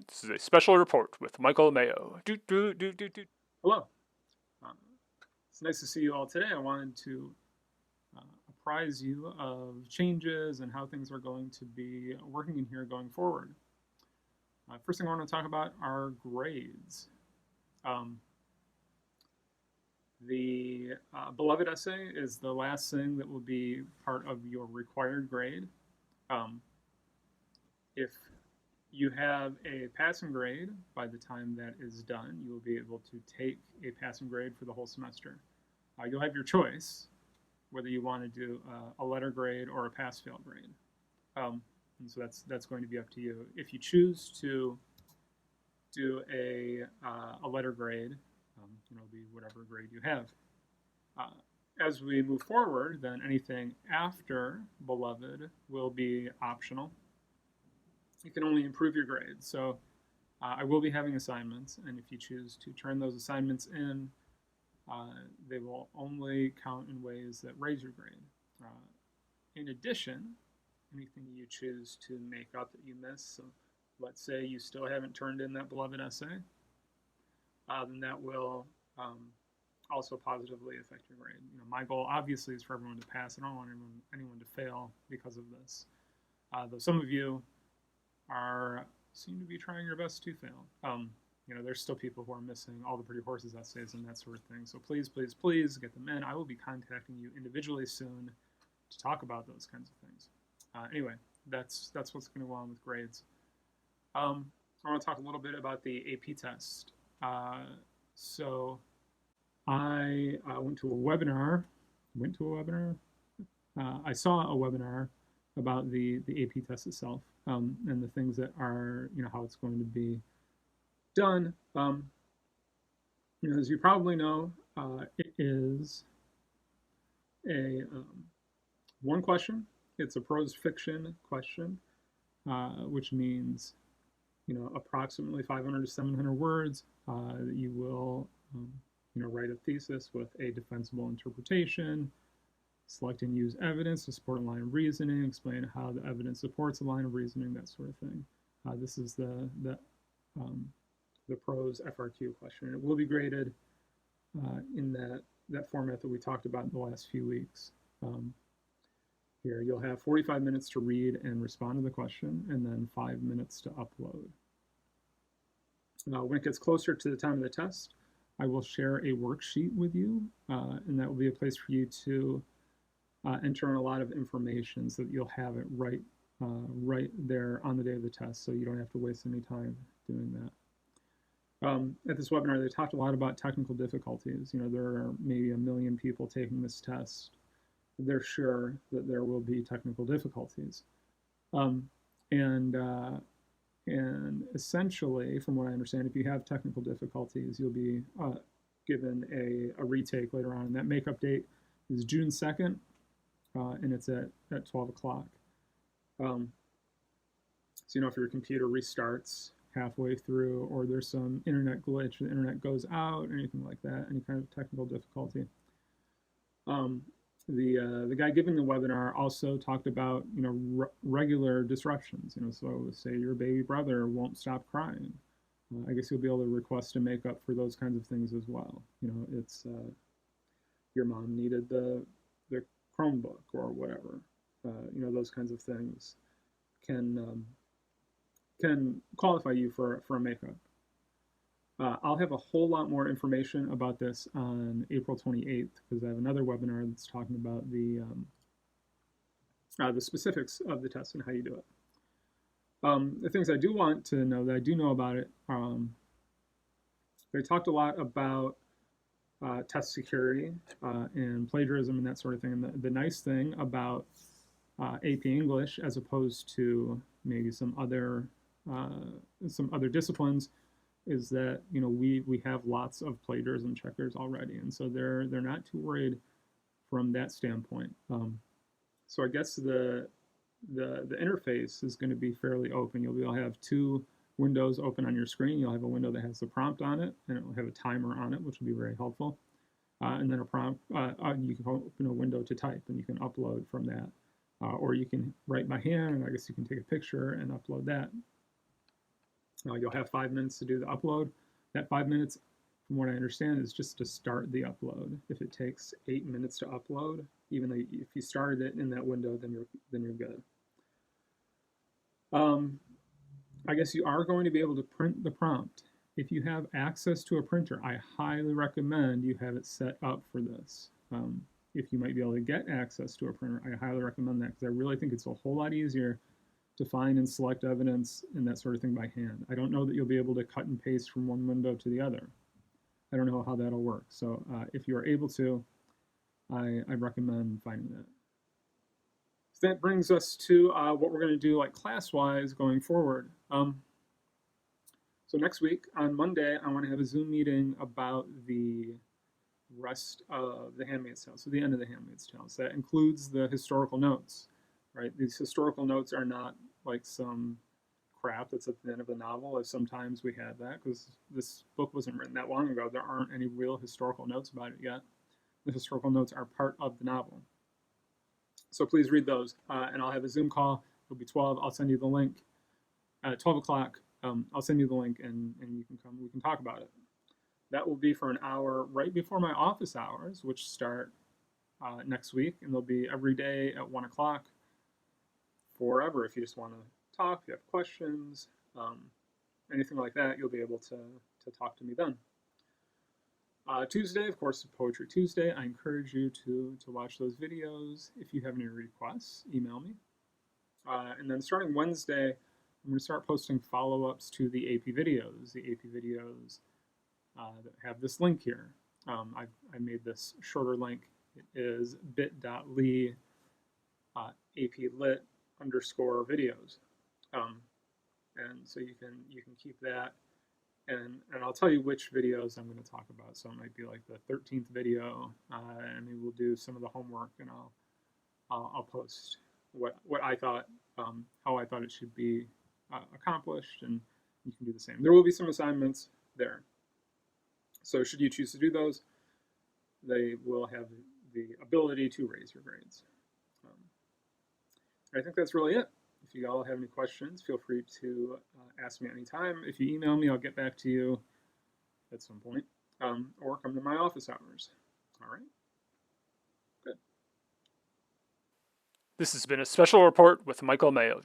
This is a special report with Michael Mayo. Hello. Um, it's nice to see you all today. I wanted to apprise you of changes and how things are going to be working in here going forward. First thing I want to talk about are grades. Um, the beloved essay is the last thing that will be part of your required grade. Um, if you have a passing grade by the time that is done, you will be able to take a passing grade for the whole semester. You'll have your choice whether you want to do a letter grade or a pass-fail grade. And so that's going to be up to you. If you choose to do a letter grade, it'll be whatever grade you have. Uh, as we move forward, then anything after beloved will be optional. You can only improve your grade. So I will be having assignments, and if you choose to turn those assignments in, they will only count in ways that raise your grade. In addition, anything you choose to make up that you miss, so let's say you still haven't turned in that beloved essay, then that will also positively affect your grade. My goal obviously is for everyone to pass. I don't want anyone to fail because of this. Though some of you seem to be trying your best to fail. There's still people who are missing all the Pretty Horses essays and that sort of thing. So please, please, please get them in. I will be contacting you individually soon to talk about those kinds of things. Anyway, that's what's going to go on with grades. I want to talk a little bit about the AP test. So I went to a webinar. I saw a webinar about the AP test itself, and the things that are, how it's going to be done. As you probably know, it is a one question. It's a prose fiction question, which means, approximately 500 to 700 words. You will, write a thesis with a defensible interpretation, select and use evidence to support a line of reasoning, explain how the evidence supports a line of reasoning, that sort of thing. This is the prose FRQ question. It will be graded in that format that we talked about in the last few weeks. Here, you'll have 45 minutes to read and respond to the question, and then 5 minutes to upload. When it gets closer to the time of the test, I will share a worksheet with you, and that will be a place for you to enter in a lot of information so that you'll have it right there on the day of the test, so you don't have to waste any time doing that. At this webinar, they talked a lot about technical difficulties. There are maybe 1 million people taking this test. They're sure that there will be technical difficulties. And essentially, from what I understand, if you have technical difficulties, you'll be given a retake later on. And that makeup date is June 2nd, and it's at 12 o'clock. So, if your computer restarts halfway through, or there's some internet glitch, the internet goes out, anything like that, any kind of technical difficulty. The guy giving the webinar also talked about regular disruptions. So say your baby brother won't stop crying. I guess you'll be able to request to make up for those kinds of things as well. It's your mom needed the Chromebook or whatever. Those kinds of things can qualify you for a makeup. I'll have a whole lot more information about this on April 28th because I have another webinar that's talking about the specifics of the test and how you do it. The things I do want to know that I do know about it, they talked a lot about test security and plagiarism and that sort of thing. And the nice thing about AP English, as opposed to maybe some other disciplines, is that we have lots of plagiarism checkers already, and so they're not too worried from that standpoint. So I guess the interface is going to be fairly open. You'll be able to have 2 windows open on your screen. You'll have a window that has the prompt on it, and it will have a timer on it, which will be very helpful. And then a prompt, you can open a window to type, and you can upload from that. or you can write by hand, and I guess you can take a picture and upload that. You'll have 5 minutes to do the upload. That 5 minutes, from what I understand, is just to start the upload. If it takes 8 minutes to upload, even though if you started it in that window, then you're good. I guess you are going to be able to print the prompt. If you have access to a printer, I highly recommend you have it set up for this. If you might be able to get access to a printer, I highly recommend that because I really think it's a whole lot easier to find and select evidence and that sort of thing by hand. I don't know that you'll be able to cut and paste from one window to the other. I don't know how that'll work. So if you are able to, I recommend finding that. So that brings us to what we're going to do like class-wise going forward. So next week on Monday, I want to have a Zoom meeting about the rest of The Handmaid's Tale, so the end of The Handmaid's Tale. So that includes the historical notes, right? These historical notes are not like some crap that's at the end of the novel, as sometimes we have that, because this book wasn't written that long ago. There aren't any real historical notes about it yet. The historical notes are part of the novel. So please read those, and I'll have a Zoom call. It'll be 12. I'll send you the link at 12 o'clock. I'll send you the link, and you can come. We can talk about it. That will be for an hour right before my office hours, which start next week, and they'll be every day at 1 o'clock forever. If you just want to talk, if you have questions, anything like that, you'll be able to talk to me then. Tuesday, of course, Poetry Tuesday. I encourage you to watch those videos. If you have any requests, email me. And then starting Wednesday, I'm going to start posting follow-ups to the AP videos. The AP videos that have this link here. I made this shorter link. It is bit.ly APLit _ videos. And so you can keep that. And I'll tell you which videos I'm going to talk about. So it might be like the 13th video, and maybe we'll do some of the homework, and I'll post what I thought, how I thought it should be accomplished, and you can do the same. There will be some assignments there. So should you choose to do those, they will have the ability to raise your grades. I think that's really it. If you all have any questions, feel free to ask me anytime. If you email me, I'll get back to you at some point, or come to my office hours. All right? Good. This has been a special report with Michael Mayo.